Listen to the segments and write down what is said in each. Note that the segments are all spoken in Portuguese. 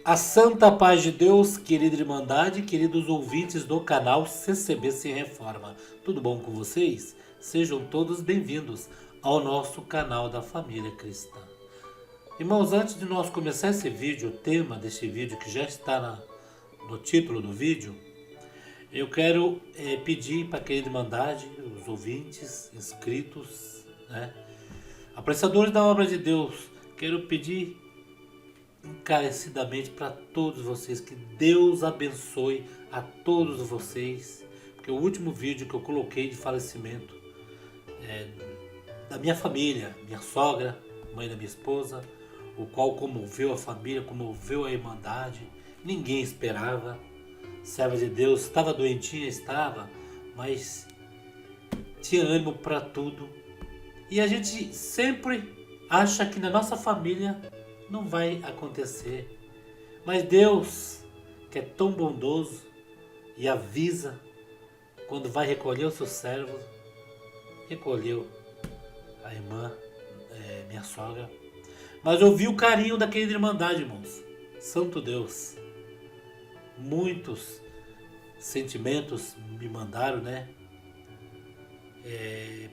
A santa paz de Deus, querida Irmandade, queridos ouvintes do canal CCB Se Reforma. Tudo bom com vocês? Sejam todos bem-vindos ao nosso canal da família cristã. Irmãos, antes de nós começar esse vídeo, o tema deste vídeo que já está no título do vídeo, eu quero pedir para a querida Irmandade, os ouvintes, inscritos, apreciadores da obra de Deus, quero pedir encarecidamente para todos vocês que Deus abençoe a todos vocês, porque o último vídeo que eu coloquei de falecimento da minha família, minha sogra, mãe da minha esposa, o qual comoveu a família, comoveu a Irmandade, ninguém esperava. Serva de Deus, estava doentinha, mas tinha ânimo para tudo. E a gente sempre acha que na nossa família não vai acontecer. Mas Deus, que é tão bondoso e avisa quando vai recolher o seu servo, recolheu a irmã, minha sogra. Mas eu vi o carinho daquela Irmandade, irmãos. Santo Deus. Muitos sentimentos me mandaram,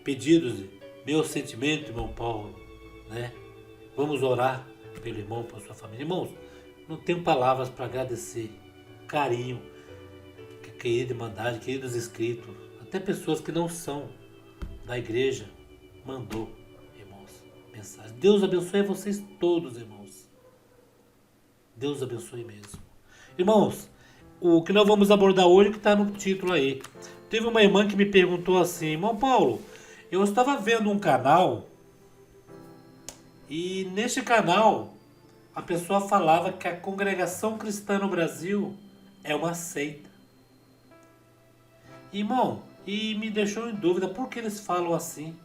pedidos, meu sentimento, irmão Paulo, Vamos orar pelo irmão, pela sua família. Irmãos, não tenho palavras para agradecer o carinho que a querida Irmandade, queridos inscritos, até pessoas que não são da igreja, mandou, irmãos, mensagem. Deus abençoe vocês todos, irmãos. Deus abençoe mesmo. Irmãos, o que nós vamos abordar hoje, que está no título aí. Teve uma irmã que me perguntou assim: irmão Paulo, eu estava vendo um canal e neste canal a pessoa falava que a congregação cristã no Brasil é uma seita. Irmão, e me deixou em dúvida por que eles falam assim,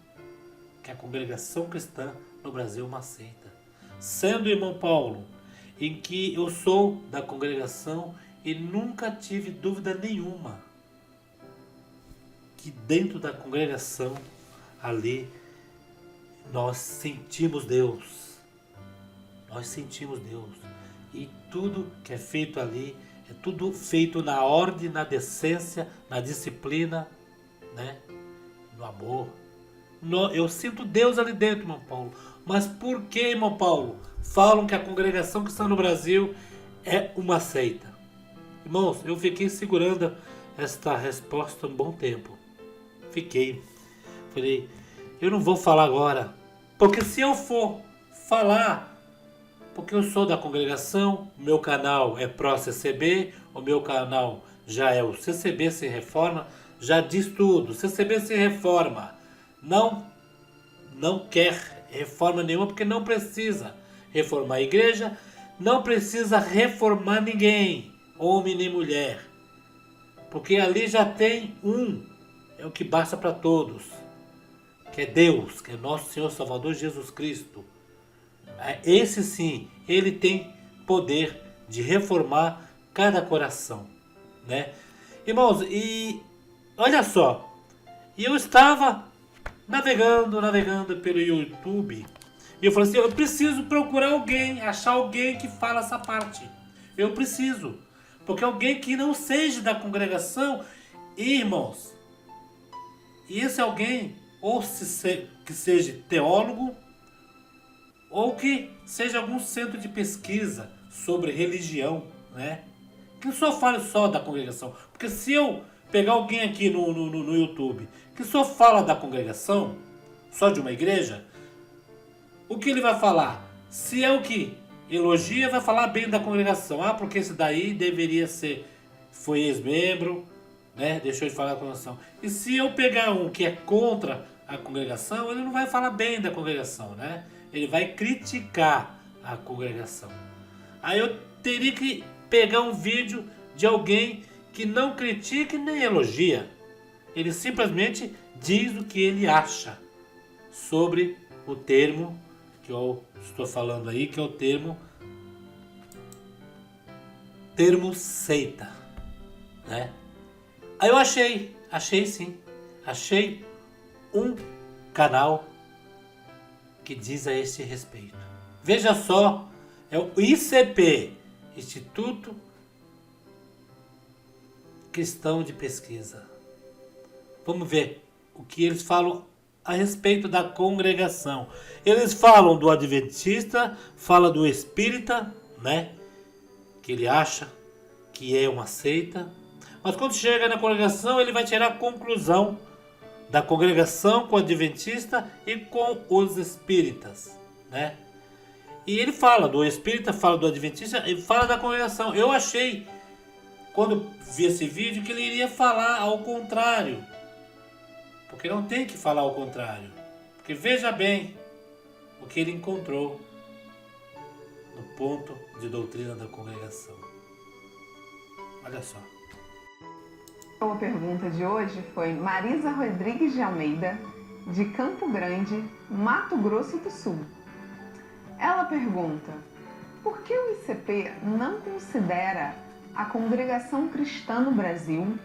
que a congregação cristã no Brasil é uma seita. Sendo, irmão Paulo, em que eu sou da congregação e nunca tive dúvida nenhuma que dentro da congregação ali nós sentimos Deus. Nós sentimos Deus. E tudo que é feito ali é tudo feito na ordem, na decência, na disciplina, no amor. Eu sinto Deus ali dentro, irmão Paulo. Mas por que, irmão Paulo, falam que a congregação cristã no Brasil é uma seita? Irmãos, eu fiquei segurando esta resposta um bom tempo. Falei, eu não vou falar agora, porque se eu for falar, porque eu sou da congregação, o meu canal é pró-CCB, o meu canal já é o CCB Se Reforma, já diz tudo, CCB Se Reforma, não quer reforma nenhuma, porque não precisa reformar a igreja, não precisa reformar ninguém, homem nem mulher, porque ali já tem é o que basta para todos, que é Deus, que é nosso Senhor Salvador Jesus Cristo. Esse sim, ele tem poder de reformar cada coração, Irmãos, e olha só, eu estava navegando pelo YouTube, e eu falei assim, eu preciso procurar alguém, achar alguém que fala essa parte. Eu preciso, porque alguém que não seja da congregação, irmãos, e esse alguém, ou que seja teólogo, ou que seja algum centro de pesquisa sobre religião, que só fale só da congregação. Porque se eu pegar alguém aqui no YouTube que só fala da congregação, só de uma igreja, o que ele vai falar? Se é o que elogia, vai falar bem da congregação. Porque esse daí foi ex-membro, deixou de falar da congregação. E se eu pegar um que é contra a congregação, ele não vai falar bem da congregação, Ele vai criticar a congregação. Aí eu teria que pegar um vídeo de alguém que não critica e nem elogia. Ele simplesmente diz o que ele acha sobre o termo que eu estou falando aí, que é o termo seita, Aí eu achei um canal que diz a este respeito. Veja só, é o ICP, Instituto Cristão de Pesquisa. Vamos ver o que eles falam a respeito da congregação. Eles falam do adventista, fala do espírita, né? Que ele acha que é uma seita. Mas quando chega na congregação, ele vai tirar a conclusão da congregação com o adventista e com os espíritas, né? E ele fala do espírita, fala do adventista e fala da congregação. Eu achei, quando vi esse vídeo, que ele iria falar ao contrário. Porque não tem que falar ao contrário. Porque veja bem o que ele encontrou no ponto de doutrina da congregação. Olha só. A pergunta de hoje foi Marisa Rodrigues de Almeida, de Campo Grande, Mato Grosso do Sul. Ela pergunta: por que o ICP não considera a Congregação Cristã no Brasil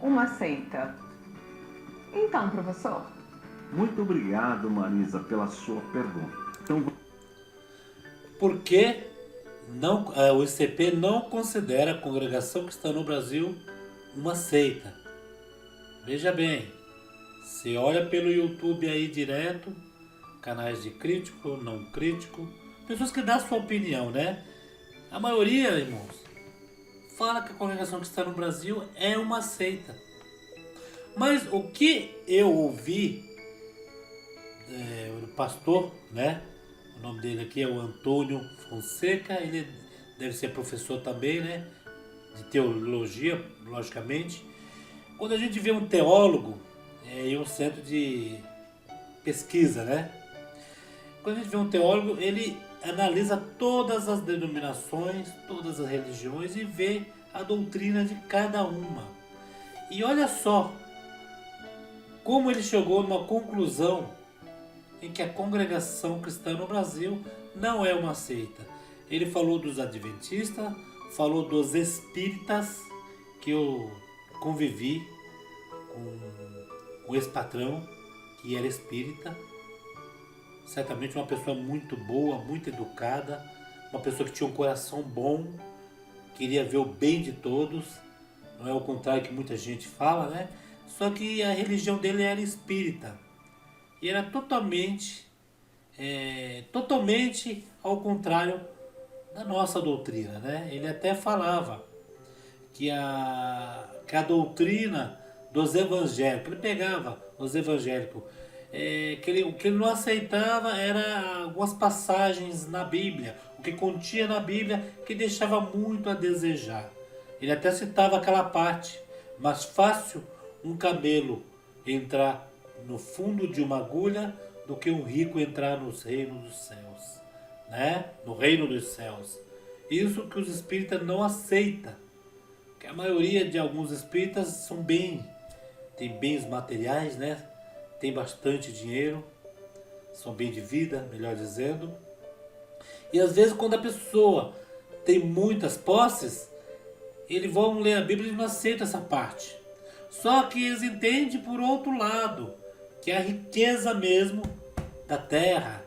uma seita? Então, professor. Muito obrigado, Marisa, pela sua pergunta. Então, por que o ICP não considera a Congregação Cristã no Brasil uma seita? Veja bem, você olha pelo YouTube aí direto, canais de crítico, não crítico, pessoas que dão sua opinião, né? A maioria, irmãos, fala que a Congregação Cristã no Brasil é uma seita. Mas o que eu ouvi, o pastor, né? O nome dele aqui é o Antônio Fonseca, ele deve ser professor também, né? De teologia, logicamente. Quando a gente vê um teólogo em um centro de pesquisa, né? Quando a gente vê um teólogo, ele analisa todas as denominações, todas as religiões e vê a doutrina de cada uma. E olha só como ele chegou numa conclusão em que a congregação cristã no Brasil não é uma seita. Ele falou dos adventistas, falou dos espíritas, que eu convivi com o ex-patrão, que era espírita. Certamente uma pessoa muito boa, muito educada, uma pessoa que tinha um coração bom, queria ver o bem de todos, não é o contrário que muita gente fala, né? Só que a religião dele era espírita e era totalmente ao contrário da nossa doutrina, né? Ele até falava que a doutrina dos evangélicos, ele pegava os evangélicos, o que ele não aceitava era algumas passagens na Bíblia, o que continha na Bíblia que deixava muito a desejar. Ele até citava aquela parte: mais fácil um camelo entrar no fundo de uma agulha do que um rico entrar nos reinos dos céus, né? No reino dos céus. Isso que os espíritas não aceitam, que a maioria de alguns espíritas tem bens materiais, né? Tem bastante dinheiro, são bem de vida, melhor dizendo. E às vezes quando a pessoa tem muitas posses, eles vão ler a Bíblia e não aceitam essa parte. Só que eles entendem por outro lado, que é a riqueza mesmo da terra.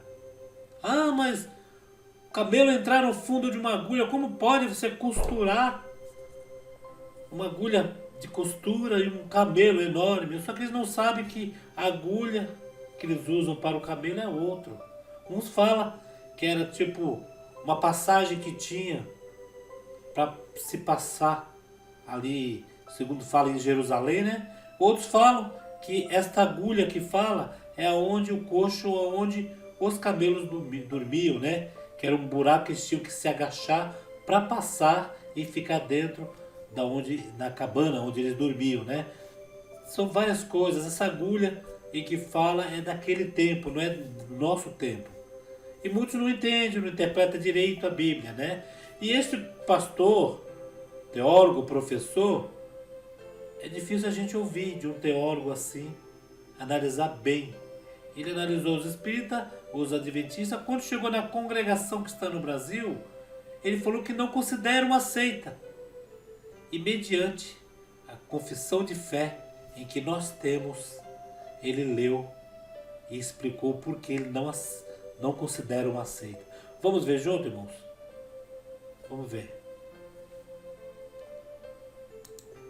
Ah, mas o camelo entrar no fundo de uma agulha, como pode você costurar uma agulha de costura e um camelo enorme? Só que eles não sabem que a agulha que eles usam para o camelo é outro. Uns falam que era tipo uma passagem que tinha para se passar ali, segundo fala em Jerusalém, né? Outros falam que esta agulha que fala é onde o coxo, onde os camelos dormiam, né? Que era um buraco que eles tinham que se agachar para passar e ficar dentro na cabana onde eles dormiam, né? São várias coisas. Essa agulha em que fala é daquele tempo, não é do nosso tempo. E muitos não entendem, não interpretam direito a Bíblia, né? E este pastor, teólogo, professor, é difícil a gente ouvir de um teólogo assim, analisar bem. Ele analisou os espíritas, os adventistas. Quando chegou na congregação que está no Brasil, ele falou que não considera uma seita. E mediante a confissão de fé em que nós temos, ele leu e explicou por que ele não considera uma seita. Vamos ver junto, irmãos? Vamos ver.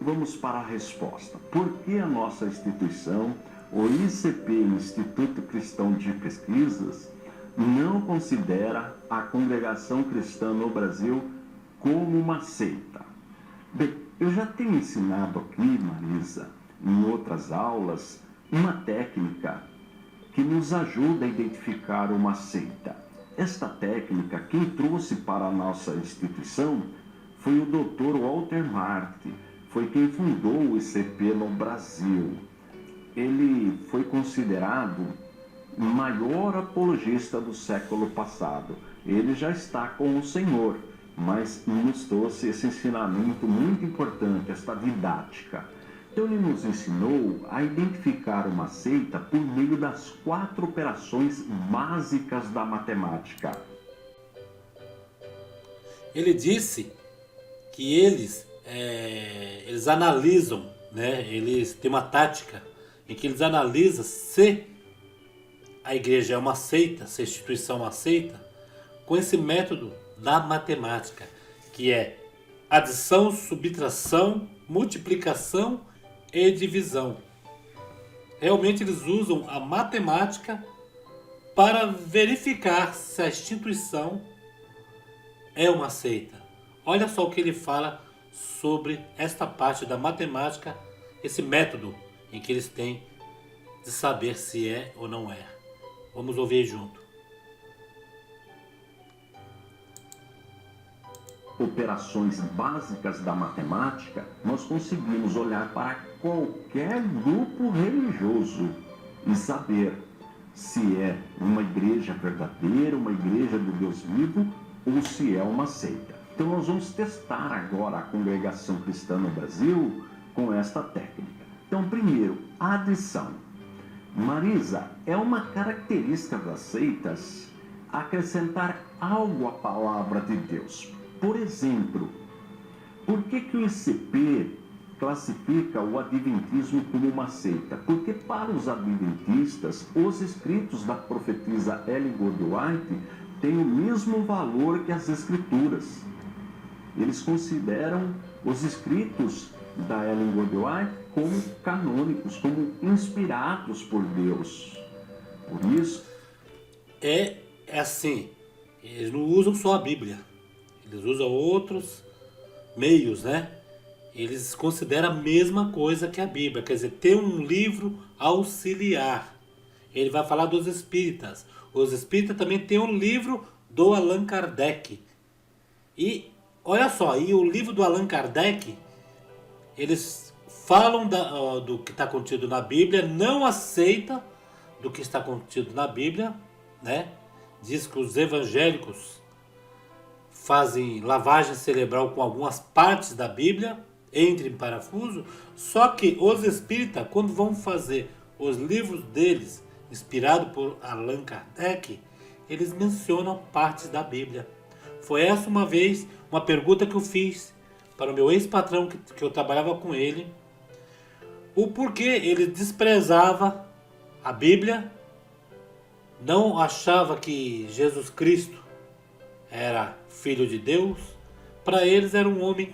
vamos para a resposta. Por que a nossa instituição, o ICP, Instituto Cristão de Pesquisas, não considera a congregação cristã no Brasil como uma seita? Bem, eu já tenho ensinado aqui, Marisa, em outras aulas, uma técnica que nos ajuda a identificar uma seita. Esta técnica, quem trouxe para a nossa instituição foi o Dr. Walter Marty, foi quem fundou o ICP no Brasil. Ele foi considerado o maior apologista do século passado. Ele já está com o Senhor, mas nos trouxe esse ensinamento muito importante, esta didática. Então ele nos ensinou a identificar uma seita por meio das 4 operações básicas da matemática. Ele disse que eles analisam, né? Eles têm uma tática em que eles analisam se a igreja é uma seita, se a instituição é uma seita, com esse método da matemática, que é adição, subtração, multiplicação e divisão. Realmente eles usam a matemática para verificar se a instituição é uma seita. Olha só o que ele fala sobre esta parte da matemática, esse método em que eles têm de saber se é ou não é. Vamos ouvir junto. Operações básicas da matemática, nós conseguimos olhar para qualquer grupo religioso e saber se é uma igreja verdadeira, uma igreja do Deus vivo, ou se é uma seita. Então nós vamos testar agora a congregação cristã no Brasil com esta técnica. Então, primeiro, a adição. Marisa, é uma característica das seitas acrescentar algo à palavra de Deus. Por exemplo, por que o ICP classifica o adventismo como uma seita? Porque para os adventistas, os escritos da profetisa Ellen G. White têm o mesmo valor que as escrituras. Eles consideram os escritos da Ellen G. White como canônicos, como inspirados por Deus. Por isso... É assim, eles não usam só a Bíblia. Eles usam outros meios, né? Eles consideram a mesma coisa que a Bíblia. Quer dizer, tem um livro auxiliar. Ele vai falar dos espíritas. Os espíritas também têm um livro do Allan Kardec. E, olha só, e o livro do Allan Kardec, eles falam do que está contido na Bíblia, não aceita do que está contido na Bíblia, né? Diz que os evangélicos fazem lavagem cerebral com algumas partes da Bíblia, entre em parafuso, só que os espíritas, quando vão fazer os livros deles, inspirado por Allan Kardec, eles mencionam partes da Bíblia. Foi essa uma vez uma pergunta que eu fiz para o meu ex-patrão, que eu trabalhava com ele, o porquê ele desprezava a Bíblia, não achava que Jesus Cristo era filho de Deus. Para eles era um homem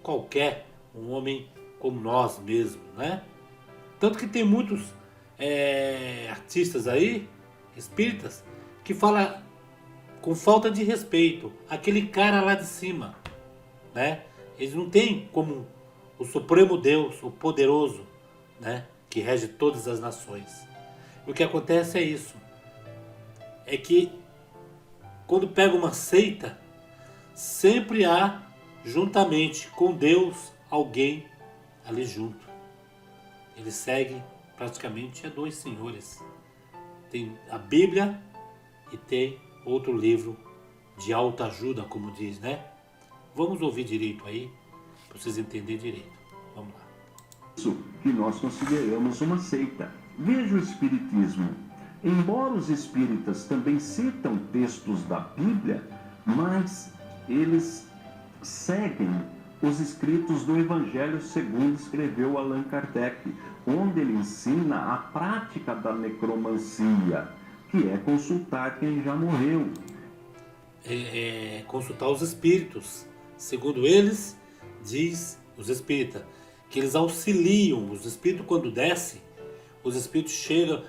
qualquer, um homem como nós mesmos, né? Tanto que tem muitos artistas aí, espíritas, que falam com falta de respeito, aquele cara lá de cima, né? Eles não têm como o Supremo Deus, o poderoso, né? Que rege todas as nações. O que acontece é isso, é que quando pega uma seita, sempre há, juntamente com Deus, alguém ali junto. Eles seguem praticamente a 2 senhores. Tem a Bíblia e tem outro livro de autoajuda, como diz, né? Vamos ouvir direito aí, para vocês entenderem direito. Vamos lá. Isso que nós consideramos uma seita. Veja o Espiritismo. Embora os espíritas também citam textos da Bíblia, mas eles seguem os escritos do Evangelho segundo escreveu Allan Kardec, onde ele ensina a prática da necromancia, que é consultar quem já morreu. Consultar os espíritos. Segundo eles, diz os espíritas, que eles auxiliam. Os espíritos quando descem, os espíritos chegam,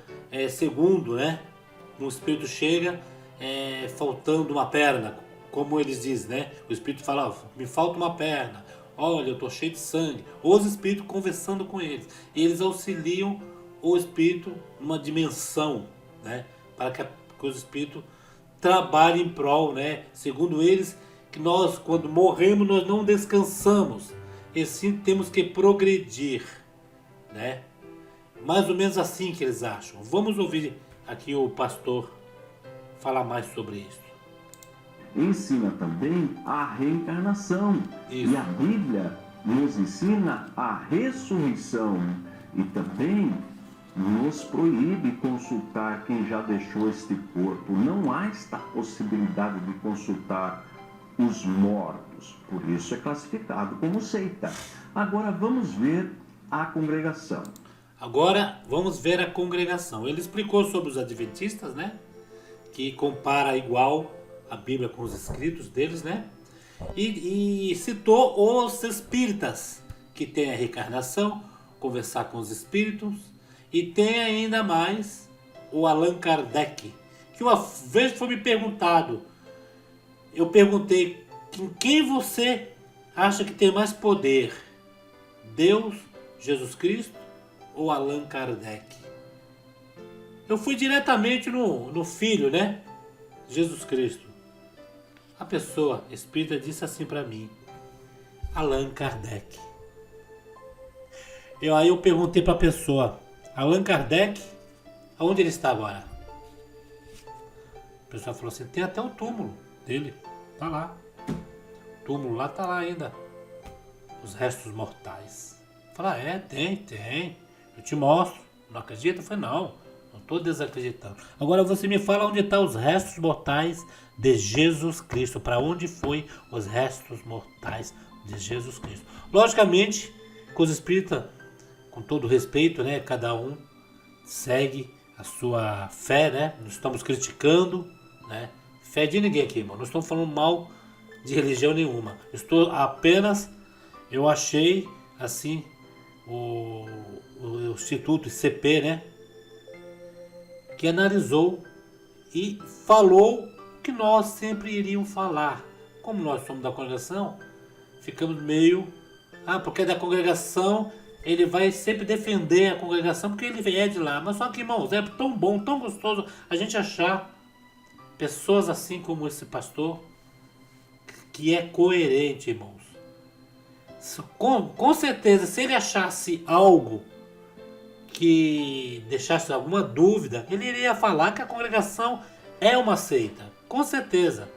segundo, né? Um espírito chega faltando uma perna, como eles dizem, né? O espírito fala, me falta uma perna, olha, eu estou cheio de sangue. Os espíritos conversando com eles. E eles auxiliam o espírito numa dimensão, né? Para que os espíritos trabalhem em prol, né? Segundo eles, que nós, quando morremos, nós não descansamos. E sim temos que progredir, né? Mais ou menos assim que eles acham. Vamos ouvir aqui o pastor falar mais sobre isso. Ensina também a reencarnação. Isso. E a Bíblia nos ensina a ressurreição. E também nos proíbe consultar quem já deixou este corpo. Não há esta possibilidade de consultar os mortos. Por isso é classificado como seita. Agora vamos ver a congregação. Agora vamos ver a congregação. Ele explicou sobre os adventistas, né? Que compara igual a Bíblia com os escritos deles, né? E citou os espíritas, que tem a reencarnação, conversar com os espíritos, e tem ainda mais o Allan Kardec, que uma vez foi me perguntado, eu perguntei, em quem você acha que tem mais poder? Deus, Jesus Cristo ou Allan Kardec? Eu fui diretamente no Filho, né? Jesus Cristo. A pessoa espírita disse assim para mim, Allan Kardec. Aí eu perguntei para a pessoa, Allan Kardec, aonde ele está agora? A pessoa falou assim, tem até o túmulo dele, tá lá. O túmulo lá tá lá ainda. Os restos mortais. Eu falei, tem. Eu te mostro. Não acredita? Eu falei, não estou desacreditando. Agora você me fala onde estão os restos mortais de Jesus Cristo. Para onde foi os restos mortais de Jesus Cristo? Logicamente, com os espíritas, com todo respeito, né? Cada um segue a sua fé, né? Não estamos criticando, né? Fé de ninguém aqui, irmão. Não estamos falando mal de religião nenhuma. Estou apenas, eu achei assim o Instituto ICP, né? Que analisou e falou o que nós sempre iríamos falar. Como nós somos da congregação, ficamos meio... porque é da congregação, ele vai sempre defender a congregação, porque ele é de lá. Mas só que, irmãos, é tão bom, tão gostoso a gente achar pessoas assim como esse pastor, que é coerente, irmãos. Com certeza, se ele achasse algo que deixasse alguma dúvida, ele iria falar que a congregação é uma seita. Com certeza.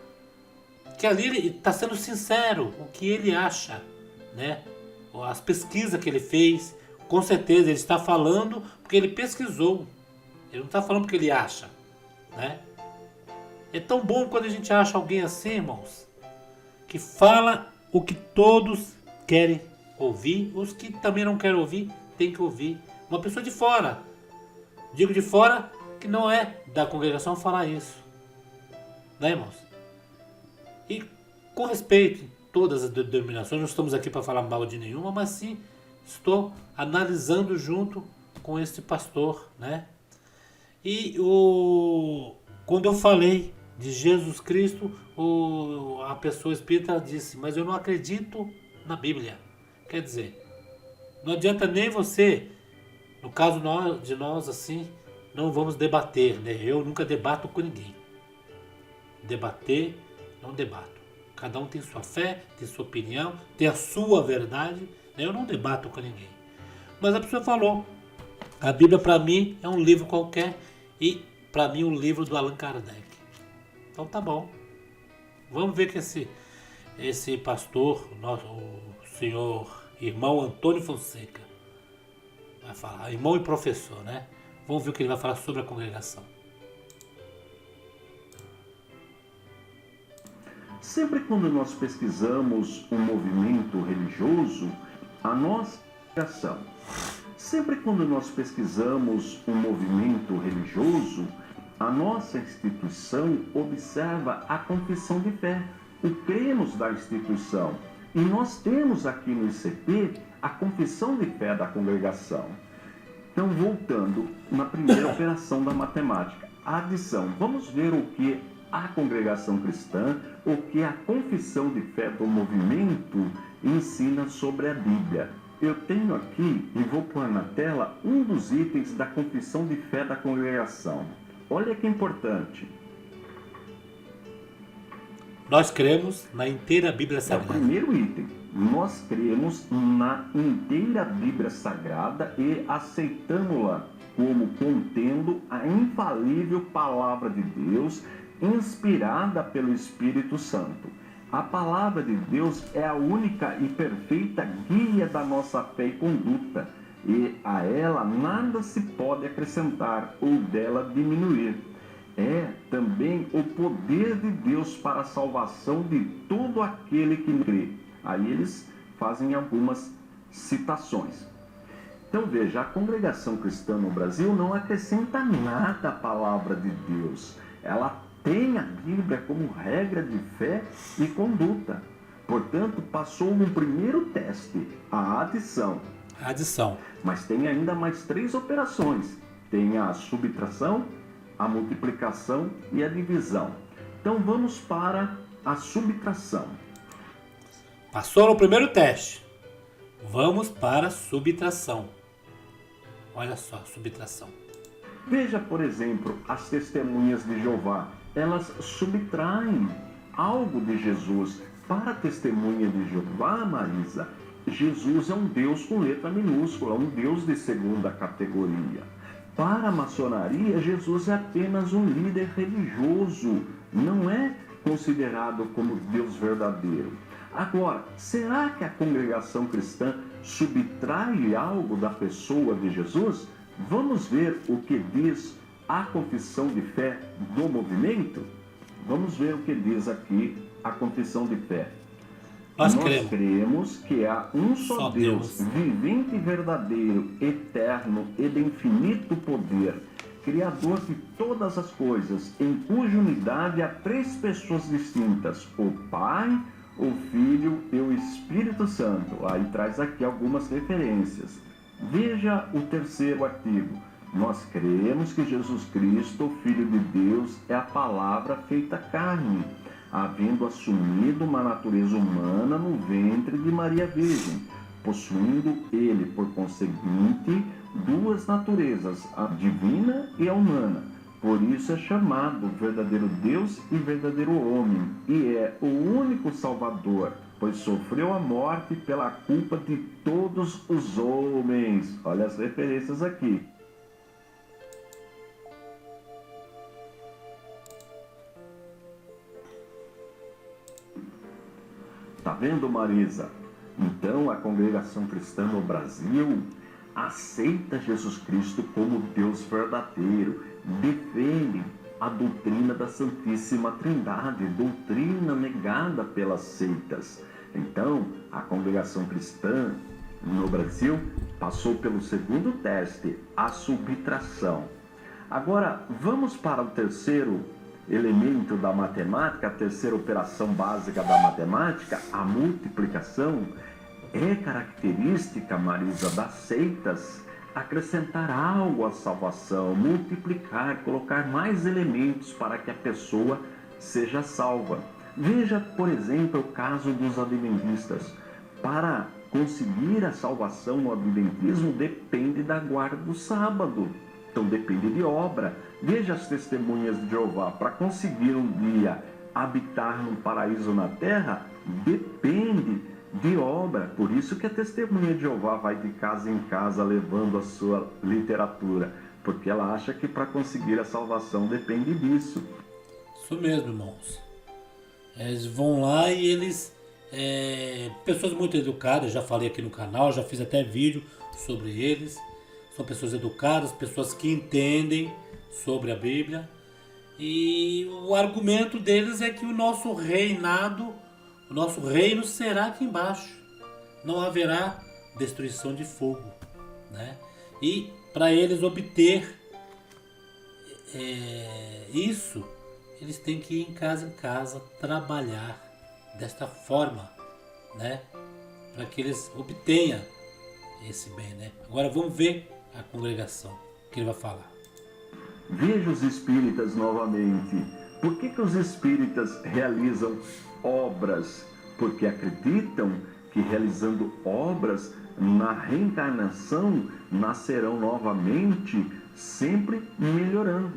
Que ali ele está sendo sincero, o que ele acha, né? As pesquisas que ele fez, com certeza ele está falando porque ele pesquisou. Ele não está falando porque ele acha, né? É tão bom quando a gente acha alguém assim, irmãos, que fala o que todos querem ouvir, os que também não querem ouvir, tem que ouvir. Uma pessoa de fora, digo de fora, que não é da congregação falar isso, né, irmãos? E com respeito em todas as denominações, não estamos aqui para falar mal de nenhuma, mas sim estou analisando junto com este pastor, né? E quando eu falei de Jesus Cristo, a pessoa espírita disse, mas eu não acredito na Bíblia. Quer dizer, não adianta nem você, no caso de nós assim, não vamos debater, né? Eu nunca debato com ninguém. Debater, não debato. Cada um tem sua fé, tem sua opinião, tem a sua verdade, né? Eu não debato com ninguém. Mas a pessoa falou, a Bíblia para mim é um livro qualquer e para mim um livro do Allan Kardec. Então tá bom. Vamos ver que esse pastor, o senhor irmão Antônio Fonseca, vai falar, irmão e professor, né? Vamos ver o que ele vai falar sobre a congregação. Sempre quando nós pesquisamos um movimento religioso, a nossa congregação. Sempre quando nós pesquisamos um movimento religioso, a nossa instituição observa a confissão de fé, o cremos da instituição. E nós temos aqui no ICP a confissão de fé da congregação. Então, voltando na primeira operação da matemática, a adição. Vamos ver o que a congregação cristã, o que a confissão de fé do movimento ensina sobre a Bíblia. Eu tenho aqui, e vou pôr na tela, um dos itens da confissão de fé da congregação. Olha que importante. Nós cremos na inteira Bíblia É o Sagrada. primeiro item. Nós cremos na inteira Bíblia Sagrada e aceitamos-la como contendo a infalível palavra de Deus, inspirada pelo Espírito Santo. A palavra de Deus é a única e perfeita guia da nossa fé e conduta, e a ela nada se pode acrescentar ou dela diminuir. É também o poder de Deus para a salvação de todo aquele que crê. Aí eles fazem algumas citações. Então veja, a congregação cristã no Brasil não acrescenta nada à palavra de Deus. Ela tem a Bíblia como regra de fé e conduta. Portanto, passou um primeiro teste, a adição. Adição. Mas tem ainda mais 3 operações. Tem a subtração, a multiplicação e a divisão. Então vamos para a subtração. Passou no primeiro teste. Vamos para a subtração. Olha só, subtração. Veja, por exemplo, as testemunhas de Jeová. Elas subtraem algo de Jesus. Para a testemunha de Jeová, Marisa, Jesus é um Deus com letra minúscula, um Deus de segunda categoria. Para a maçonaria, Jesus é apenas um líder religioso, não é considerado como Deus verdadeiro. Agora, será que a congregação cristã subtrai algo da pessoa de Jesus? Vamos ver o que diz a confissão de fé do movimento? Vamos ver o que diz aqui a confissão de fé. Nós cremos que há um só Deus, vivente e verdadeiro, eterno e de infinito poder, Criador de todas as coisas, em cuja unidade há 3 pessoas distintas, o Pai, o Filho e o Espírito Santo. Aí traz aqui algumas referências. Veja o terceiro artigo. Nós cremos que Jesus Cristo, o Filho de Deus, é a palavra feita carne, havendo assumido uma natureza humana no ventre de Maria Virgem, possuindo ele, por conseguinte, 2 naturezas, a divina e a humana. Por isso é chamado verdadeiro Deus e verdadeiro homem, e é o único Salvador, pois sofreu a morte pela culpa de todos os homens. Olha as referências aqui. Tá vendo, Marisa? Então a congregação cristã no Brasil aceita Jesus Cristo como Deus verdadeiro, defende a doutrina da Santíssima Trindade, doutrina negada pelas seitas. Então, a congregação cristã no Brasil passou pelo segundo teste, a subtração. Agora, vamos para o terceiro elemento da matemática, a terceira operação básica da matemática, a multiplicação. É característica, Marisa, das seitas acrescentar algo à salvação, multiplicar, colocar mais elementos para que a pessoa seja salva. Veja, por exemplo, o caso dos adventistas. Para conseguir a salvação, o adventismo depende da guarda do sábado. Então depende de obra. Veja as testemunhas de Jeová. Para conseguir um dia habitar no paraíso na terra, depende de obra. Por isso que a testemunha de Jeová vai de casa em casa levando a sua literatura. Porque ela acha que para conseguir a salvação depende disso. Isso mesmo, irmãos. Eles vão lá e eles... pessoas muito educadas, já falei aqui no canal, já fiz até vídeo sobre eles. São pessoas educadas, pessoas que entendem sobre a Bíblia. E o argumento deles é que o nosso reinado, o nosso reino será aqui embaixo. Não haverá destruição de fogo, né? E para eles obter isso, eles têm que ir em casa trabalhar desta forma, né? Para que eles obtenham esse bem, né? Agora vamos ver a congregação, que ele vai falar. Veja os espíritas novamente. Por que os espíritas realizam obras? Porque acreditam que realizando obras na reencarnação nascerão novamente, sempre melhorando,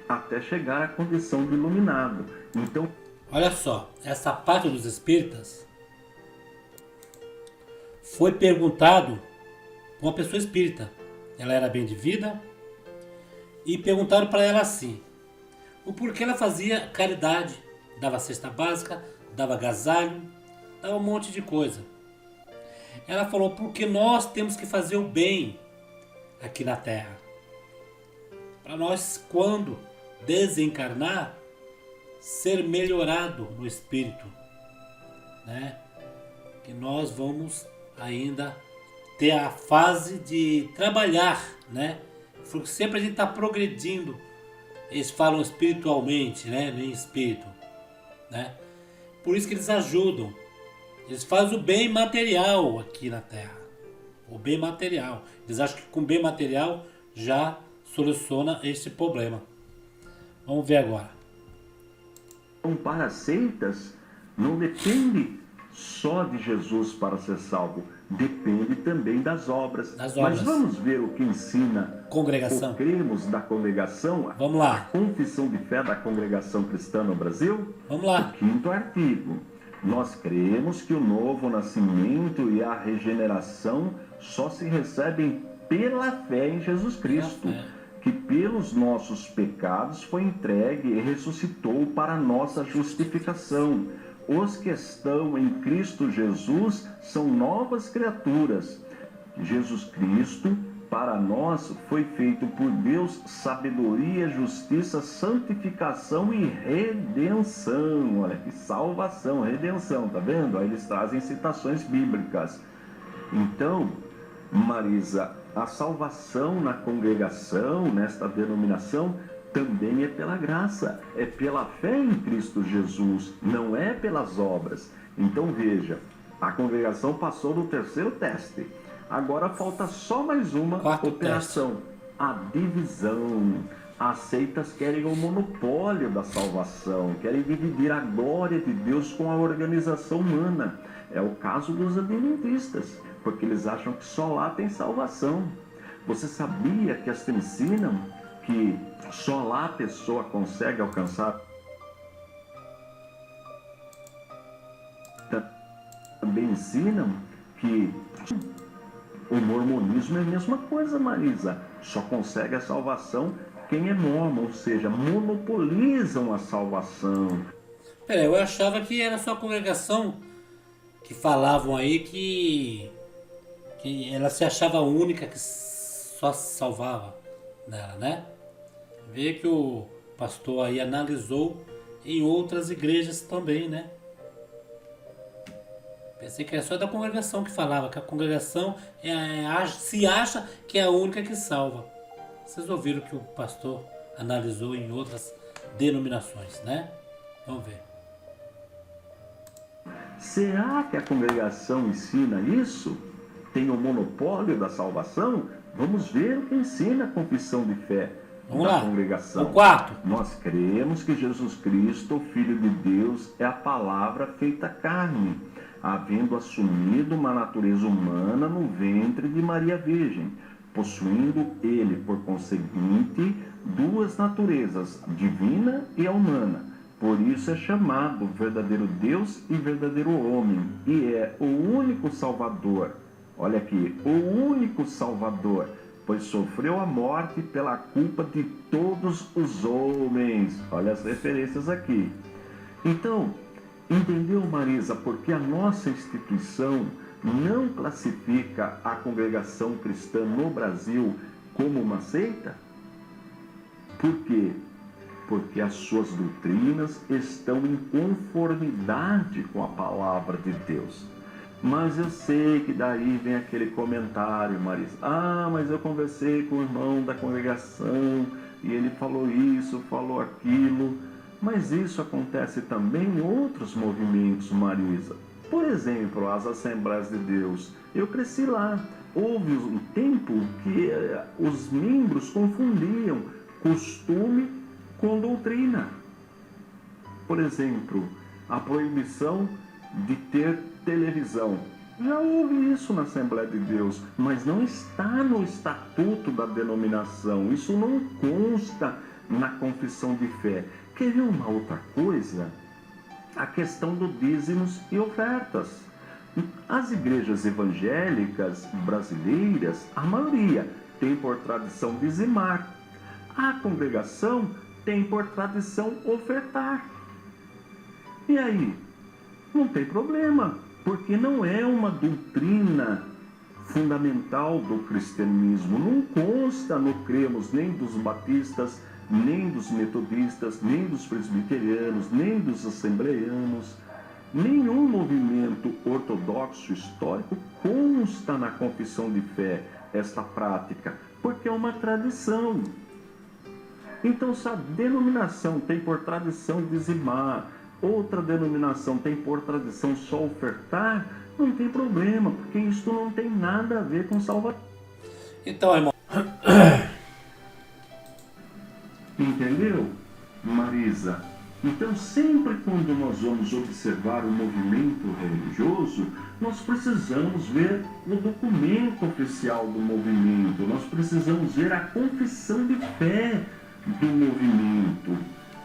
até chegar à condição de iluminado. Então, olha só, essa parte dos espíritas foi perguntado por uma pessoa espírita. Ela era bem de vida e perguntaram para ela assim: o porquê ela fazia caridade, dava cesta básica, dava agasalho, dava um monte de coisa. Ela falou: porque nós temos que fazer o bem aqui na Terra, para nós, quando desencarnar, ser melhorado no espírito, né? Que nós vamos ainda ter a fase de trabalhar, né? Porque sempre a gente está progredindo. Eles falam espiritualmente, né? Em espírito, né? Por isso que eles ajudam. Eles fazem o bem material aqui na Terra. O bem material. Eles acham que com bem material já soluciona esse problema. Vamos ver agora. Para as seitas, não depende só de Jesus para ser salvo. Depende também das obras. Mas vamos ver o que ensina congregação. O cremos da congregação. Vamos lá. A confissão de fé da congregação cristã no Brasil. Vamos lá. O 5º artigo. Nós cremos que o novo nascimento e a regeneração só se recebem pela fé em Jesus Cristo, que pelos nossos pecados foi entregue e ressuscitou para a nossa justificação. Os que estão em Cristo Jesus são novas criaturas. Jesus Cristo, para nós, foi feito por Deus sabedoria, justiça, santificação e redenção. Olha que salvação, redenção, tá vendo? Aí eles trazem citações bíblicas. Então, Marisa, a salvação na congregação, nesta denominação, também é pela graça, é pela fé em Cristo Jesus, não é pelas obras. Então veja, a congregação passou no 3º teste. Agora falta só mais uma operação, a divisão. As seitas querem o monopólio da salvação, querem dividir a glória de Deus com a organização humana. É o caso dos adventistas, porque eles acham que só lá tem salvação. Você sabia que as ensinam que só lá a pessoa consegue alcançar? Também ensinam que o mormonismo é a mesma coisa, Marisa. Só consegue a salvação quem é mormon, ou seja, monopolizam a salvação. Peraí, eu achava que era só a congregação que falavam aí que ela se achava única, que só se salvava nela, né? Vê que o pastor aí analisou em outras igrejas também, né? Pensei que era só da congregação que falava, que a congregação se acha que é a única que salva. Vocês ouviram que o pastor analisou em outras denominações, né? Vamos ver. Será que a congregação ensina isso? Tem o monopólio da salvação? Vamos ver o que ensina a confissão de fé da congregação. O 4. Nós cremos que Jesus Cristo, o Filho de Deus, é a palavra feita carne, havendo assumido uma natureza humana no ventre de Maria Virgem, possuindo ele, por conseguinte, duas naturezas, divina e a humana. Por isso é chamado verdadeiro Deus e verdadeiro homem, e é o único Salvador. Olha aqui, o único Salvador, pois sofreu a morte pela culpa de todos os homens. Olha as referências aqui. Então, entendeu, Marisa, porque a nossa instituição não classifica a congregação cristã no Brasil como uma seita? Por quê? Porque as suas doutrinas estão em conformidade com a palavra de Deus. Mas eu sei que daí vem aquele comentário, Marisa. Ah, mas eu conversei com o irmão da congregação e ele falou isso, falou aquilo. Mas isso acontece também em outros movimentos, Marisa. Por exemplo, as Assembleias de Deus. Eu cresci lá. Houve um tempo que os membros confundiam costume com doutrina. Por exemplo, a proibição de ter televisão. Já houve isso na Assembleia de Deus, mas não está no estatuto da denominação. Isso não consta na confissão de fé. Quer ver uma outra coisa? A questão do dízimos e ofertas. As igrejas evangélicas brasileiras, a maioria, tem por tradição dizimar. A congregação tem por tradição ofertar. E aí? Não tem problema, porque não é uma doutrina fundamental do cristianismo. Não consta no cremos nem dos batistas, nem dos metodistas, nem dos presbiterianos, nem dos assembleianos. Nenhum movimento ortodoxo histórico consta na confissão de fé esta prática, porque é uma tradição. Então, se a denominação tem por tradição dizimar, outra denominação tem por tradição só ofertar, não tem problema, porque isso não tem nada a ver com salvação. Então, irmão. Entendeu, Marisa? Então, sempre quando nós vamos observar o movimento religioso, nós precisamos ver o documento oficial do movimento, nós precisamos ver a confissão de fé do movimento.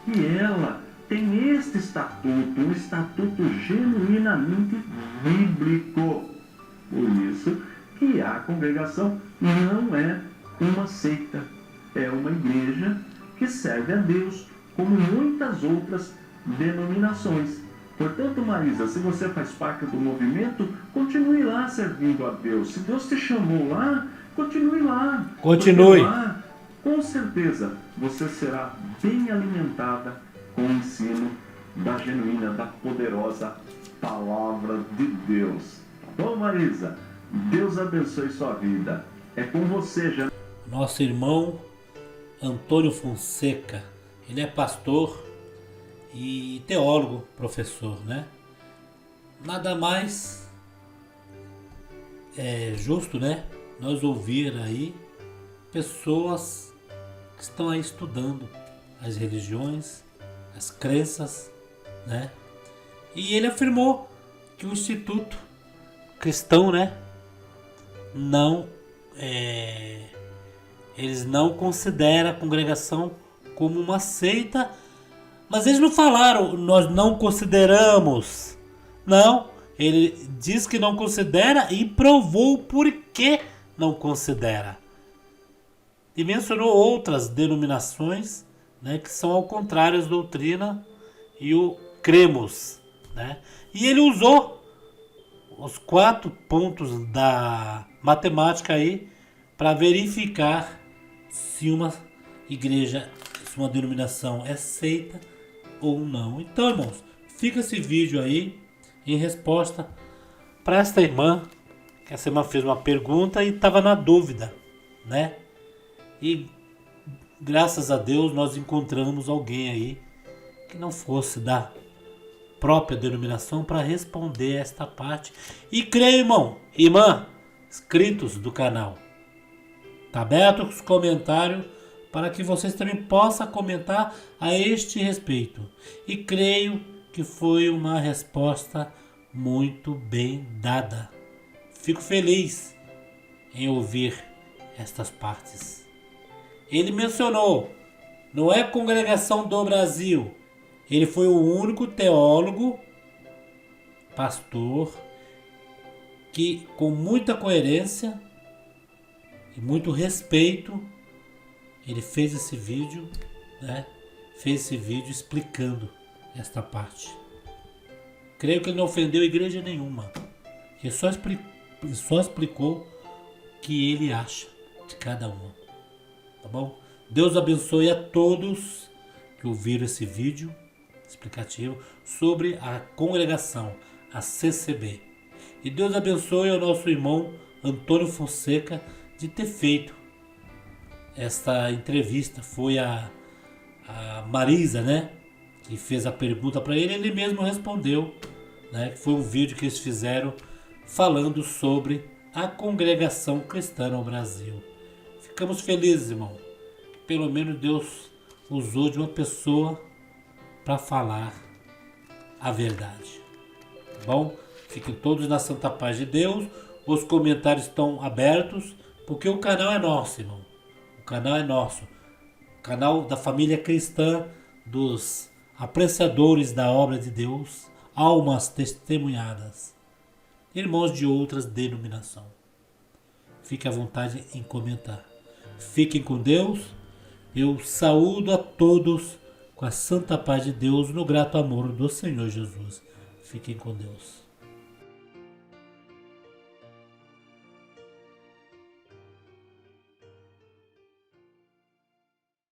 E ela tem este estatuto, um estatuto genuinamente bíblico. Por isso que a congregação não é uma seita, é uma igreja que serve a Deus, como muitas outras denominações. Portanto, Marisa, se você faz parte do movimento, continue lá servindo a Deus. Se Deus te chamou lá, continue lá. Continue. Lá, com certeza, você será bem alimentada com o ensino da genuína, da poderosa Palavra de Deus. Bom, Marisa, Deus abençoe sua vida. É com você, já. Nosso irmão Antônio Fonseca, ele é pastor e teólogo, professor, né? Nada mais é justo, né? Nós ouvir aí pessoas que estão aí estudando as religiões, as crenças, né? E ele afirmou que o Instituto Cristão, né? Eles não consideram a congregação como uma seita, mas eles não falaram, nós não consideramos. Não, ele diz que não considera e provou por que não considera. E mencionou outras denominações, né, que são ao contrário à doutrina e o cremos, né? E ele usou os 4 pontos da matemática aí para verificar se uma igreja, se uma denominação é seita ou não. Então, irmãos, fica esse vídeo aí em resposta para esta irmã, que essa irmã fez uma pergunta e estava na dúvida, né? E graças a Deus nós encontramos alguém aí que não fosse da própria denominação para responder esta parte. E creio, irmão, irmã, inscritos do canal, tá aberto os comentários para que vocês também possam comentar a este respeito. E creio que foi uma resposta muito bem dada. Fico feliz em ouvir estas partes. Ele mencionou, não é Congregação do Brasil. Ele foi o único teólogo, pastor, que com muita coerência e muito respeito, ele fez esse vídeo, né? Fez esse vídeo explicando esta parte. Creio que ele não ofendeu igreja nenhuma. Ele só explicou o que ele acha de cada uma. Tá bom? Deus abençoe a todos que ouviram esse vídeo explicativo sobre a congregação, a CCB. E Deus abençoe ao nosso irmão Antônio Fonseca de ter feito esta entrevista. Foi a Marisa, né, que fez a pergunta para ele, ele mesmo respondeu né? Que foi um vídeo que eles fizeram falando sobre a congregação cristã no Brasil. Ficamos felizes, irmão. Pelo menos Deus usou de uma pessoa para falar a verdade. Bom, fiquem todos na santa paz de Deus. Os comentários estão abertos, porque o canal é nosso, irmão. O canal é nosso. O canal da família cristã, dos apreciadores da obra de Deus, almas testemunhadas, irmãos de outras denominações. Fique à vontade em comentar. Fiquem com Deus. Eu saúdo a todos com a santa paz de Deus, no grato amor do Senhor Jesus. Fiquem com Deus.